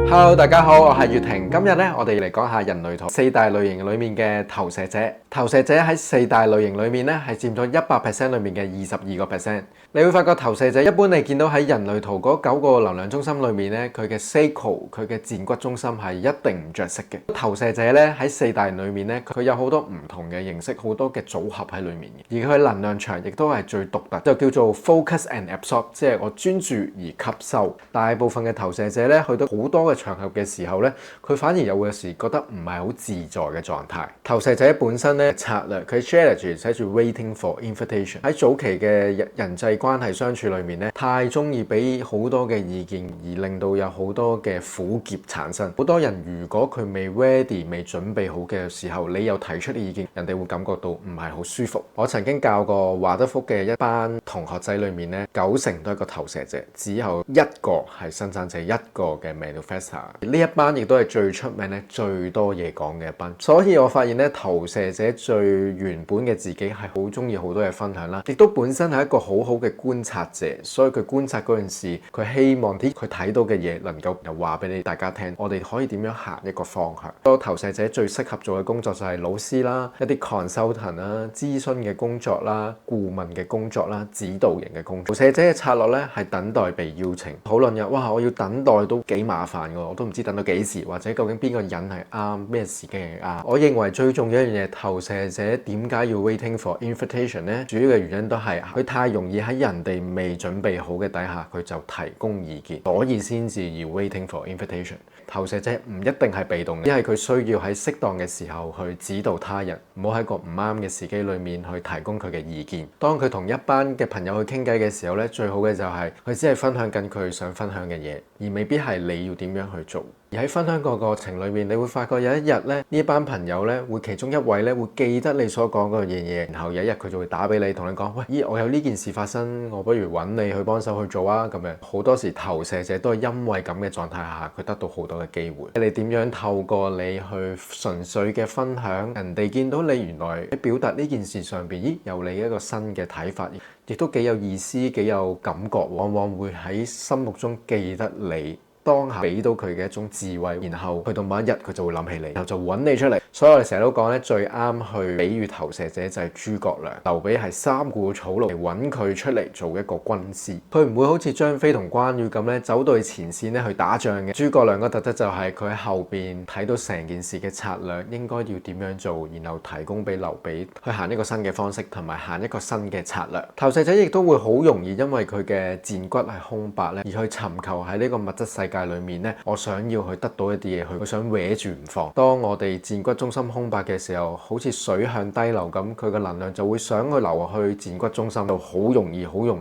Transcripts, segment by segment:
Hello，大家好，我係月婷。今日咧，我哋嚟講下人類圖四大類型裏面嘅投射者。投射者喺四大類型裏面咧，係佔咗100% 裏面嘅22%。你會發覺投射者一般你見到喺人類圖嗰9個能量中心裏面咧，佢嘅 sacral 佢嘅薦骨中心係一定唔着色嘅。投射者咧喺四大裏面咧，佢有好多唔同嘅形式，好多嘅組合喺裏面嘅，而佢能量場亦都係最獨特，就叫做 focus and absorb， 即係我專注而吸收。大部分嘅投射者咧，去到好多嘅場合嘅時候咧，佢反而有時覺得唔係好自在嘅狀態。投射者本身咧策略，佢 strategy 寫住 waiting for invitation。喺早期嘅人際關係相處裏面咧，太中意俾好多嘅意見，而令到有好多嘅苦澀產生。好多人如果佢未 ready、未準備好嘅時候，你又提出意見，人哋會感覺到唔係好舒服。我曾經教過華德福嘅一班同學仔裏面咧，90%都係個投射者，只有一個係生產者，一個嘅 manifestor。呢一班亦都係最出名咧、最多嘢講嘅一班。所以我發現咧，投射者最原本嘅自己係好中意好多嘢分享啦，亦都本身係一個好好嘅觀察者。所以佢觀察嗰件事，佢希望啲佢睇到嘅嘢能夠又話俾你大家聽，我哋可以點樣行一個方向。個投射者最適合做嘅工作就係老師啦、一啲 consultant 啦、諮詢嘅工作啦、顧問嘅工作啦、指導型嘅工作。投射者嘅策略咧係等待被邀請。討論嘅，哇！我要等待都幾麻煩㗎，我都唔知等到幾時，或者究竟邊個人係啱，咩時機係啱。我認為最重要一樣嘢，投射者點解要 waiting for invitation 呢？主要嘅原因都係佢太容易喺人哋未準備好嘅底下，佢就提供意見，所以先至要 waiting for invitation。投射者唔一定係被動嘅，只係佢需要喺適當嘅時候去指導他人，唔好喺個唔啱嘅時機裏面去提供佢嘅意見。當佢同一班嘅朋友去傾偈嘅時候咧，最好嘅就係佢只係分享緊佢想分享嘅嘢，而未必係你要點樣去做。而喺分享個過程裏面，你會發覺有一日咧，呢班朋友咧會其中一位咧會記得你所講嗰樣嘢，然後有一日佢就會打俾你，同你講：喂，咦，我有呢件事發生，我不如揾你去幫手去做啊！咁樣好多時投射者都係因為咁嘅狀態下，佢得到好多嘅機會。你點樣透過你去純粹嘅分享，人哋見到你原來喺表達呢件事上邊，咦，有你一個新嘅睇法，亦都幾有意思、幾有感覺，往往會喺心目中記得你。當下俾到佢嘅一種智慧，然後去到某一日佢就會諗起你，然後就揾你出嚟。所以我哋成日都講咧，最啱去比喻投射者就係諸葛亮。劉備係三顧草廬嚟揾佢出嚟做一個軍師，佢唔會好似張飛同關羽咁咧走到去前線咧去打仗嘅。諸葛亮個特質就係佢喺後邊睇到成件事嘅策略應該要點樣做，然後提供俾劉備去行一個新嘅方式，同埋行一個新嘅策略。投射者亦都會好容易因為佢嘅薦骨係空白咧，而去尋求喺呢個物質世界裏面咧，我想要去得到一啲嘢，佢想搲住唔放。當我哋薦骨中心空白嘅時候，好似水向低流咁，佢嘅能量就會想去流去薦骨中心，就好容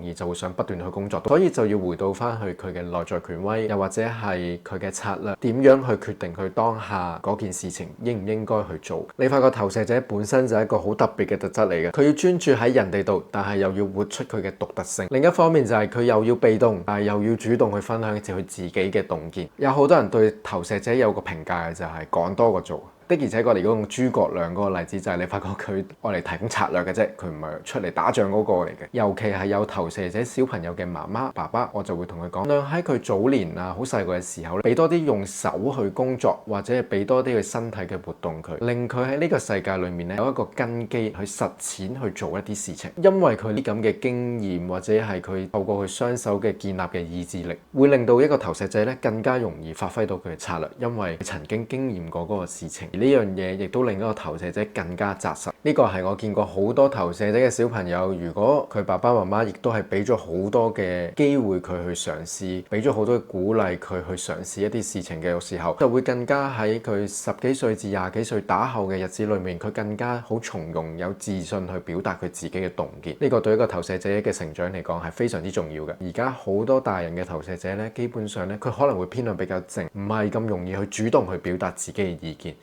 易就會想不斷去工作。所以就要回到翻去佢嘅內在權威，又或者係佢嘅策略，點樣去決定佢當下嗰件事情應唔應該去做。你發覺投射者本身就係一個好特別嘅特質嚟嘅，佢要專注喺人哋度，但係又要活出佢嘅獨特性。另一方面就係佢又要被動，但係又要主動去分享佢自己嘅動機。有好多人對投射者有個評價嘅就係講多過做。的而且確嚟講，用諸葛亮嗰個例子就係你發覺佢愛嚟提供策略嘅啫，佢唔係出嚟打仗嗰個嚟嘅。尤其係有投射者小朋友嘅媽媽、爸爸，我就會同佢講，喺佢早年啊好細個嘅時候咧，俾多啲用手去工作，或者係俾多啲佢身體嘅活動佢，令佢喺呢個世界裏面咧有一個根基去實踐去做一啲事情。因為佢呢咁嘅經驗，或者係佢透過佢雙手嘅建立嘅意志力，會令到一個投射者咧更加容易發揮到佢嘅策略，因為佢曾經經驗過嗰個事情。呢樣嘢亦都令到個投射者更加紮實。呢個係我見過好多投射者嘅小朋友，如果佢爸爸媽媽亦都係俾咗好多嘅機會佢去嘗試，俾咗好多嘅鼓勵佢去嘗試一啲事情嘅時候，就會更加喺佢10幾歲至20幾歲打後嘅日子裏面，佢更加好從容有自信去表達佢自己嘅洞見。呢個對一個投射者嘅成長嚟講係非常之重要嘅。而家好多大人嘅投射者咧，基本上咧佢可能會偏向比較靜，唔係咁容易去主動去表達自己嘅意見。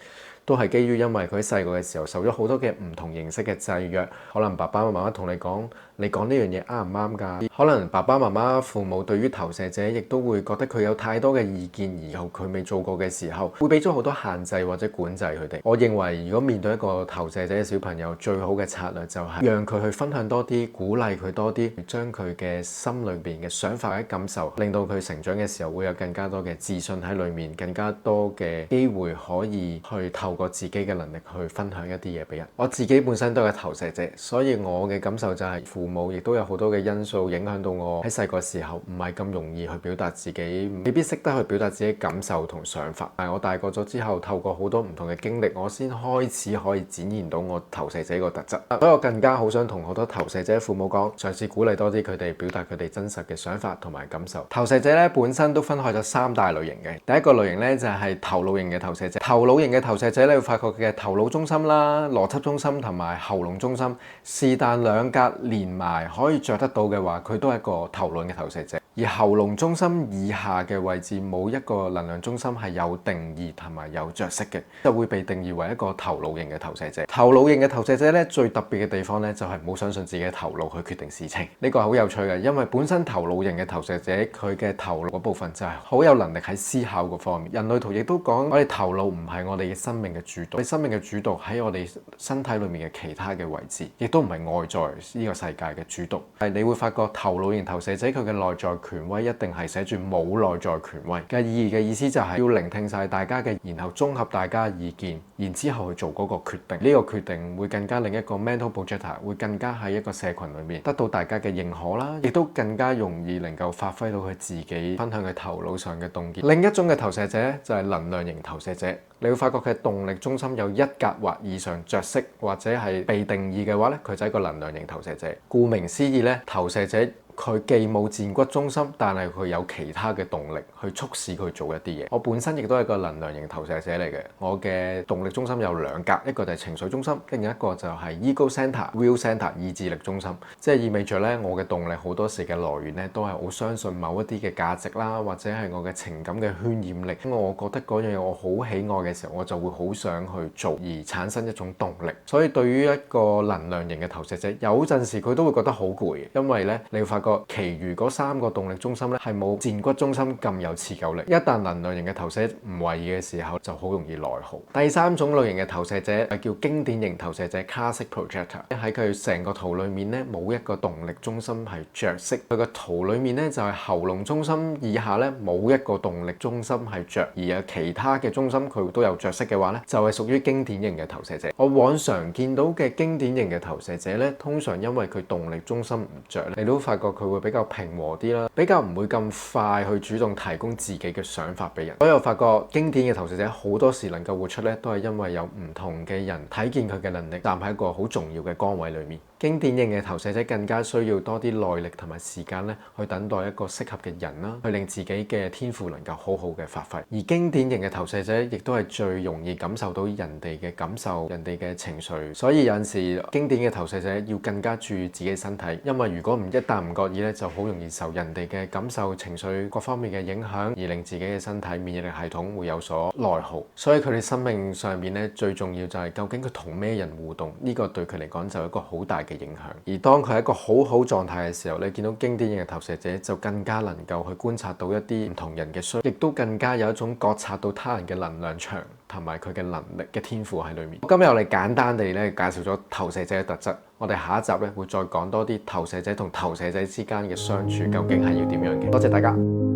都係基於因為佢喺細個嘅時候受咗好多嘅唔同形式嘅制約，可能爸爸媽媽同你講你講呢樣嘢啱唔啱㗎？可能爸爸媽媽、父母對於投射者亦都會覺得佢有太多嘅意見，然後佢未做過嘅時候，會俾咗好多限制或者管制佢哋。我認為如果面對一個投射者嘅小朋友，最好嘅策略就係讓佢去分享多啲，鼓勵佢多啲，將佢嘅心裏邊嘅想法或者感受，令到佢成長嘅時候會有更加多嘅自信喺裏面，更加多嘅機會可以去透過自己嘅能力去分享一啲嘢俾人。我自己本身都係投射者，所以我嘅感受就係父母亦都有好多嘅因素影響到我喺細個時候唔係咁容易去表達自己，未必識得去表達自己感受同想法。但係我大個咗之後，透過好多唔同嘅經歷，我先開始可以展現到我投射者個特質。所以我更加好想同好多投射者父母講，嘗試鼓勵多啲佢哋表達佢哋真實嘅想法同埋感受。投射者咧本身都分開咗3大類型嘅。第一個類型咧就係頭腦型嘅投射者。頭腦型嘅投射者咧會發覺佢嘅頭腦中心啦、邏輯中心同埋喉嚨中心，是但兩格連埋可以着得到嘅話，佢都係一個頭腦嘅投射者。而喉嚨中心以下嘅位置冇一個能量中心係有定義同埋有着色嘅，就會被定義為一個頭腦型嘅投射者。頭腦型嘅投射者咧最特別嘅地方咧就係唔好相信自己嘅頭腦去決定事情。呢個係好有趣嘅，因為本身頭腦型嘅投射者佢嘅頭腦嗰部分就係好有能力喺思考嗰方面。人類圖亦都講我哋頭腦唔係我哋嘅生命嘅主導，我哋生命嘅主導喺我哋身體裏面嘅其他嘅位置，亦都唔係外在呢個世界嘅主導。係你會發覺頭腦型投射者佢嘅內在權威一定係寫住冇內在權威嘅意思就係要聆聽晒大家嘅，然後綜合大家嘅意見，然之後去做嗰個決定。呢個決定會更加令一個 mental projector 會更加喺一個社群裏面得到大家嘅認可啦，亦都更加容易能夠發揮到佢自己分享佢頭腦上嘅洞見。另一種嘅投射者就係能量型投射者。你會發覺佢嘅動力中心有1格或以上着色或者係被定義嘅話咧，佢就係一個能量型投射者。顧名思義咧，投射者佢既冇薦骨中心，但係佢有其他嘅動力去促使佢做一啲嘢。我本身亦都係個能量型投射者嚟嘅，我嘅動力中心有2格，一個就係情緒中心，另一個就係 ego center、will center 意志力中心。即係意味著咧，我嘅動力好多時嘅來源咧，都係好相信某一啲嘅價值啦，或者係我嘅情感嘅渲染力。我覺得嗰樣嘢我好喜愛嘅時候，我就會好想去做，而產生一種動力。所以對於一個能量型嘅投射者，有陣時佢都會覺得好攰，因為咧你會發覺其餘嗰3個動力中心咧係冇薦骨中心咁有持久力。一旦能量型嘅投射唔為意嘅時候，就好容易內耗。第3種類型嘅投射者係叫經典型投射者 （Classic Projector）。喺佢成個圖裡面咧，冇一個動力中心係着色。佢個圖裡面咧就係喉嚨中心以下咧冇一個動力中心係着，而有其他嘅中心佢都有着色嘅話咧，就係屬於經典型嘅投射者。我往常見到嘅經典型嘅投射者咧，通常因為佢動力中心唔着咧，你都發覺佢會比較平和啲啦，比較唔會咁快去主動提供自己嘅想法俾人。所以我發覺經典嘅投射者好多時能夠活出咧，都係因為有唔同嘅人睇見佢嘅能力，站喺一個好重要嘅崗位裏面。經典型嘅投射者更加需要多啲耐力同埋時間咧，去等待一個適合嘅人啦，去令自己嘅天賦能夠好好嘅發揮。而經典型嘅投射者亦都係最容易感受到人哋嘅感受、人哋嘅情緒，所以有陣時經典嘅投射者要更加注意自己身體，因為如果一旦唔覺意咧，就好容易受人哋嘅感受、情緒各方面嘅影響，而令自己嘅身體免疫力系統會有所內耗。所以佢哋生命上面咧最重要就係究竟佢同咩人互動，呢個對佢嚟講就有一個好大嘅影響。而當佢係一個好好狀態嘅時候，你見到經典型嘅投射者就更加能夠去觀察到一啲唔同人嘅需要，亦都更加有一種覺察到他人嘅能量場同埋佢嘅能力嘅天賦喺裏面。今日我哋簡單地咧介紹咗投射者嘅特質，我哋下一集咧會再講多啲投射者同投射者之間嘅相處究竟係要點樣嘅。多謝大家。